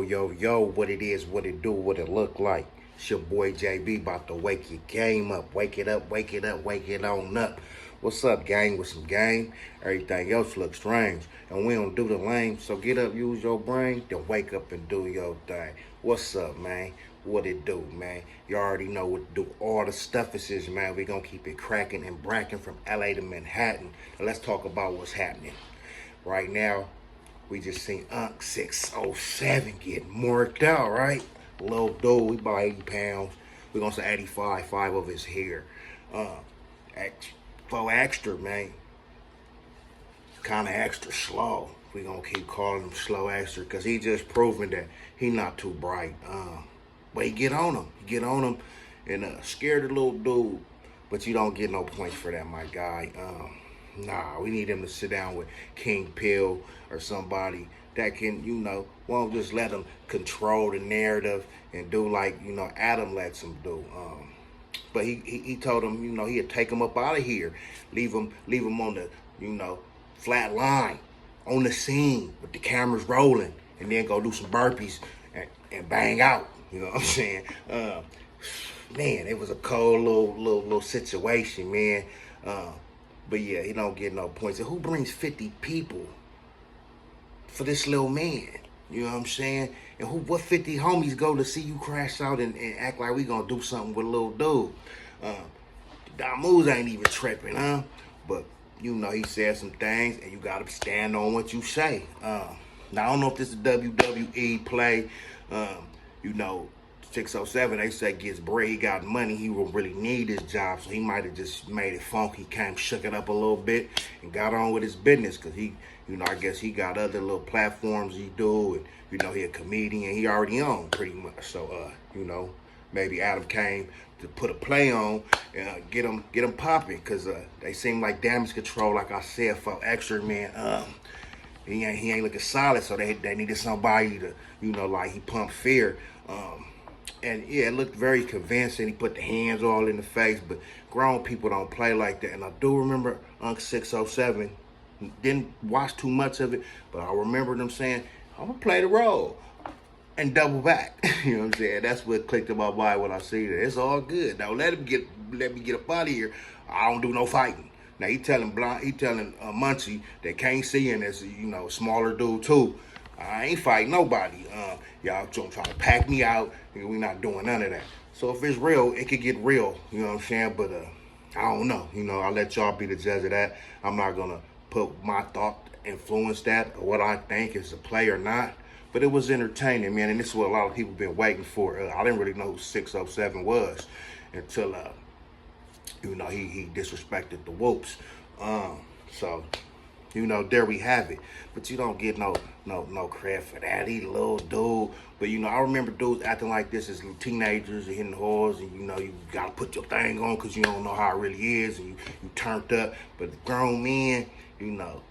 Yo, what it is, what it do, what it look like. It's your boy JB about to wake your game up. Wake it up, wake it up, wake it on up. What's up, gang? With some game? Everything else looks strange. And we don't do the lame, so get up, use your brain, then wake up and do your thing. What's up, man? What it do, man? You already know what to do. All the stuff is, man. We gonna keep it cracking and bracking from LA to Manhattan. Now let's talk about what's happening. Right now, we just seen xtra get marked out, right? Little dude, we about 80 pounds. We're gonna say 85, 5 of his hair. For extra, man. Kinda extra slow. We gonna keep calling him slow extra because he just proving that he not too bright. But he get on him and scare the little dude. But you don't get no points for that, my guy. Nah, we need him to sit down with King Pill or somebody that can, won't just let him control the narrative and do like, Adam lets him do. But he told him, he'd take him up out of here, leave him on the, flat line, on the scene with the cameras rolling, and then go do some burpees and bang out. You know what I'm saying? Man, it was a cold little situation, man. But yeah, he don't get no points. And who brings 50 people for this little man? You know what I'm saying? And what 50 homies go to see you crash out and act like we gonna do something with a little dude? Damoos ain't even tripping, huh? But, he said some things, and you gotta stand on what you say. Now, I don't know if this is a WWE play. 607, they say gets bread, he got money, he will really need his job, so he might have just made it funky, came, shook it up a little bit, and got on with his business, because he, I guess he got other little platforms he do, and, he a comedian, he already on, pretty much, so, maybe Adam came to put a play on, and get him popping, because they seem like damage control, like I said, for extra, man, he ain't looking solid, so they needed somebody to, like he pumped fear, and yeah, it looked very convincing. He put the hands all in the face, but grown people don't play like that. And I do remember 607. Didn't watch too much of it, but I remember them saying, I'm gonna play the role and double back. You know what I'm saying? That's what clicked in my mind when I see that. It's all good. Now let me get up out of here. I don't do no fighting. Now he telling Munchie that can't see him as smaller dude too. I ain't fighting nobody. Y'all trying to pack me out, and we not doing none of that. So if it's real, it could get real. You know what I'm saying? But I don't know. I'll let y'all be the judge of that. I'm not gonna put my thought influence that or what I think is a play or not. But it was entertaining, man, and this is what a lot of people been waiting for. I didn't really know who 607 was until he disrespected the whoops. So. There we have it. But you don't get no credit for that. He a little dude. But I remember dudes acting like this as teenagers and hitting whores, and you gotta put your thing on because you don't know how it really is, and you turned up. But grown men, not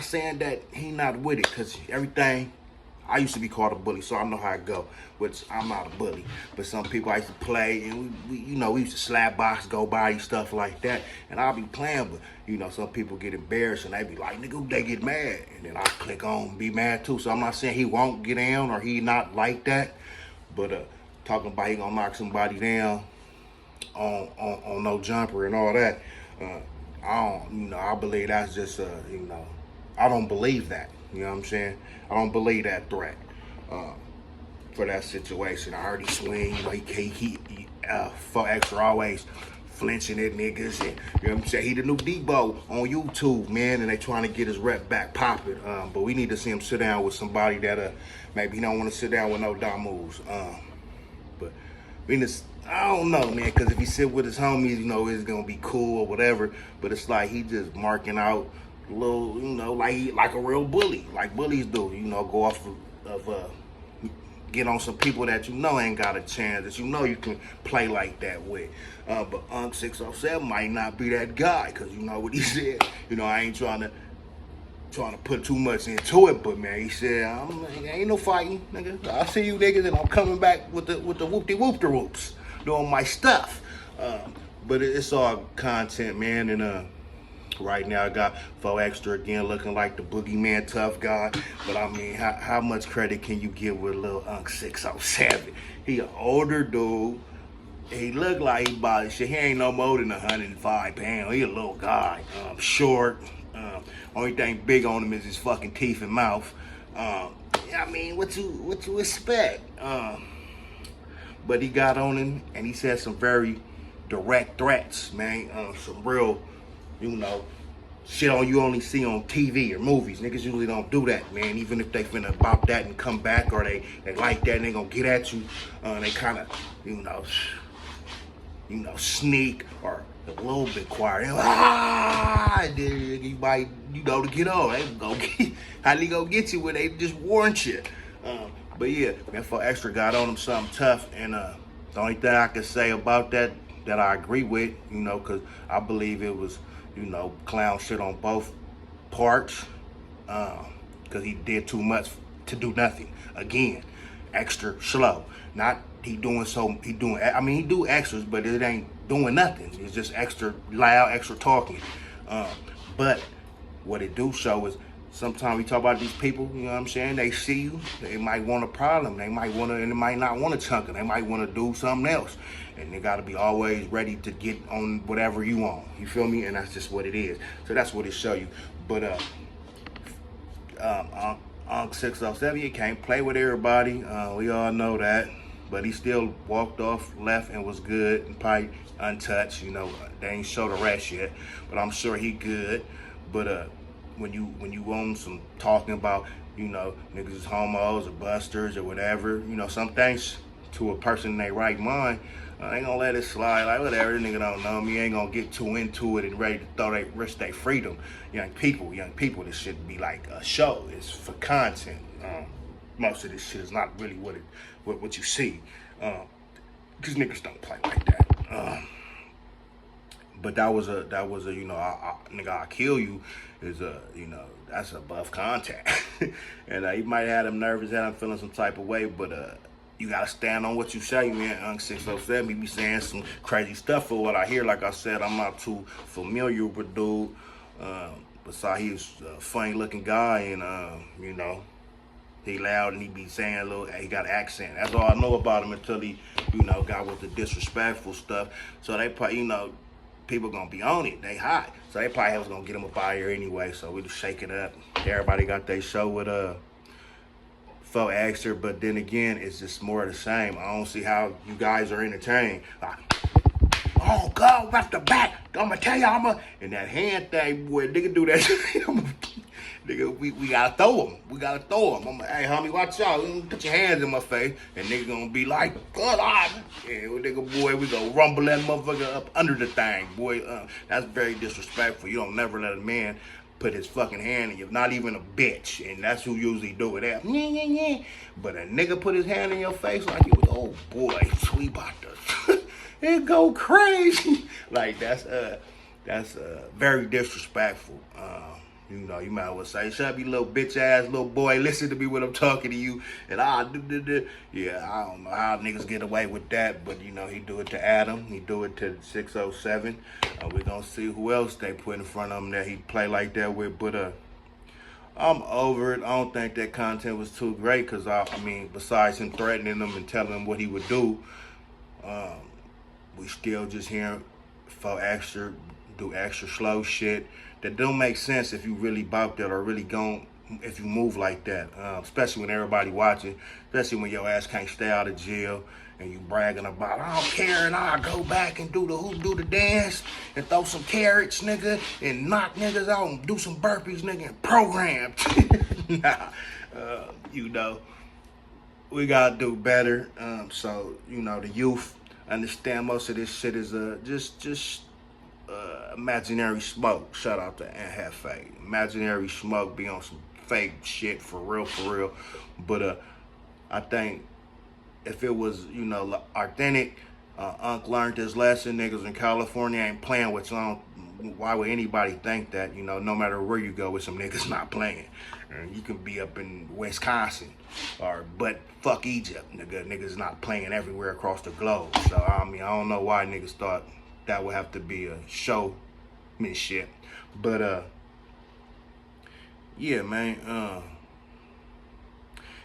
saying that he not with it, because everything. I used to be called a bully, so I know how it go. Which I'm not a bully, but some people I used to play, and we used to slap box, go body, stuff like that. And I'll be playing, but some people get embarrassed and they be like, nigga, they get mad, and then I click on and be mad too. So I'm not saying he won't get down or he not like that, but talking about he gonna knock somebody down on no jumper and all that. I believe that's just I don't believe that. You know what I'm saying? I don't believe that threat for that situation. I already swing. He for extra always flinching at niggas. And, you know what I'm saying? He the new Debo on YouTube, man, and they trying to get his rep back popping. But we need to see him sit down with somebody that maybe he don't want to sit down with no dumb moves. But I don't know, man, because if he sit with his homies, it's gonna be cool or whatever. But it's like he just marking out little, like a real bully, like bullies do. Go off of get on some people that ain't got a chance, that you can play like that with. But 607 might not be that guy, because what he said. I ain't trying to put too much into it, but man, he said, ain't no fighting, nigga. I see you niggas, and I'm coming back with the whoop-de-whoops, doing my stuff. But it's all content, man, and Right now, I got 4xtra again looking like the boogeyman tough guy. But I mean, how much credit can you give with little Unc 607? He an older dude. He look like he about shit. He ain't no more than 105 pounds. He a little guy, short. Only thing big on him is his fucking teeth and mouth. I mean, what you expect? But he got on him and he said some very direct threats, man. Some real, shit on you only see on TV or movies. Niggas usually don't do that, man. Even if they finna bop that and come back, or they like that and they gonna get at you, they kind of, sneak or a little bit quiet. You might, to get on. They go get, how they go get you when they just warrant you. But yeah, man, 4xtra got on him something tough, and the only thing I can say about that I agree with, because I believe it was, clown shit on both parts, because he did too much to do nothing. Again, extra slow. Not he do extras, but it ain't doing nothing. It's just extra loud, extra talking. But what it do show is, sometimes we talk about these people, you know what I'm saying? They see you, they might want a problem. They might want to, and they might not want to chunk it. They might want to do something else. And they got to be always ready to get on whatever you want. You feel me? And that's just what it is. So that's what it show you. But Unc 607, you can't play with everybody. We all know that. But he still walked off, left, and was good, and probably untouched. They ain't show the rest yet. But I'm sure he good. But when you want some talking about, niggas is homos or busters or whatever, some things to a person in their right mind, they ain't gonna let it slide. Like, whatever, this nigga don't know me. Ain't gonna get too into it and ready to risk their freedom. Young people, this should be like a show. It's for content. Most of this shit is not really what you see. Because niggas don't play like that. But that was a nigga, I'll kill you is that's above contact. And he might have him nervous, had him feeling some type of way, but you gotta stand on what you say, man. Unc 607, he be saying some crazy stuff for what I hear. Like I said, I'm not too familiar with dude. Besides, he's a funny looking guy, and he loud and he be saying he got an accent. That's all I know about him until he, got with the disrespectful stuff. So they probably, people gonna be on it. They hot. So they probably was gonna get him up out here anyway. So we just shake it up. Everybody got their show with 4xtra, but then again, it's just more of the same. I don't see how you guys are entertained. Like, oh God, right the back. I'ma tell you, and that hand thing, boy, nigga do that. Nigga, we gotta throw him. Hey, homie, watch out. Put your hands in my face. And nigga gonna be like, God, yeah, nigga, boy, we gonna rumble that motherfucker up under the thing, boy. That's very disrespectful. You don't never let a man put his fucking hand in you, not even a bitch. And that's who usually do it at. But a nigga put his hand in your face like you was, oh boy, we about to, it go crazy. Like, that's very disrespectful. You might as well say, shut up, you little bitch ass little boy, listen to me when I'm talking to you. And yeah, I don't know how niggas get away with that, but he do it to Adam, he do it to 607. We're gonna see who else they put in front of him that he play like that with. But I'm over it. I don't think that content was too great, because I mean, besides him threatening him and telling him what he would do, we still just hearing 4xtra do extra slow shit that don't make sense if you really bout that, or really if you move like that, especially when everybody watching, especially when your ass can't stay out of jail and you bragging about, I don't care, and I'll go back and do the dance and throw some carrots, nigga, and knock niggas out and do some burpees, nigga, and program. Nah, we gotta do better. So, the youth understand most of this shit is just imaginary smoke. Shout out to Hefe. Imaginary smoke be on some fake shit for real. But I think if it was, authentic, Unc learned his lesson. Niggas in California ain't playing with you. Why would anybody think that? No matter where you go with some niggas not playing. And you can be up in Wisconsin, but fuck Egypt, nigga. Niggas not playing everywhere across the globe. So I mean, I don't know why niggas thought that would have to be a show, and shit. But yeah, man.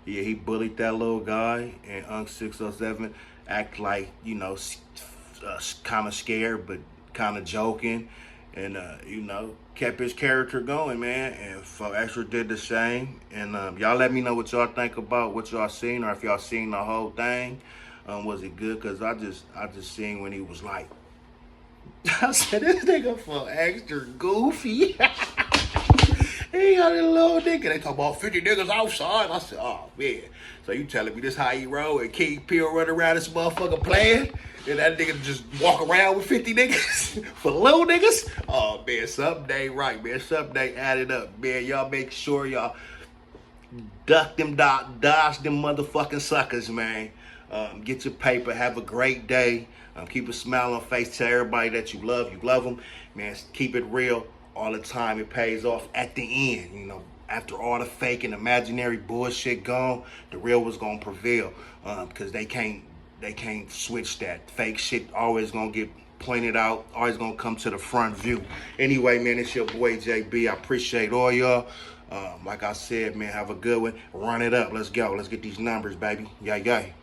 Yeah, he bullied that little guy, and Unc 607 act like, you know, kind of scared, but kind of joking, and you know, kept his character going, man. And for Extra did the same. And y'all let me know what y'all think about what y'all seen, or if y'all seen the whole thing. Was it good? Cause I just seen when he was like, I said this nigga for Extra goofy. He got a little nigga. They talk about 50 niggas outside. I said, oh man. So you telling me this how he roll and King Peel run around this motherfucker playing? And that nigga just walk around with 50 niggas for little niggas? Oh man, something ain't right, man. Something ain't added up, man. Y'all make sure y'all dodge them motherfucking suckers, man. Get your paper. Have a great day. Keep a smile on face. Tell everybody that you love them. Man, keep it real all the time. It pays off at the end. You know, after all the fake and imaginary bullshit gone, the real was gonna prevail. Because they can't switch that. Fake shit always gonna get pointed out, always gonna come to the front view. Anyway, man, it's your boy JB. I appreciate all y'all. Like I said, man, have a good one. Run it up. Let's go. Let's get these numbers, baby. Yay, yay.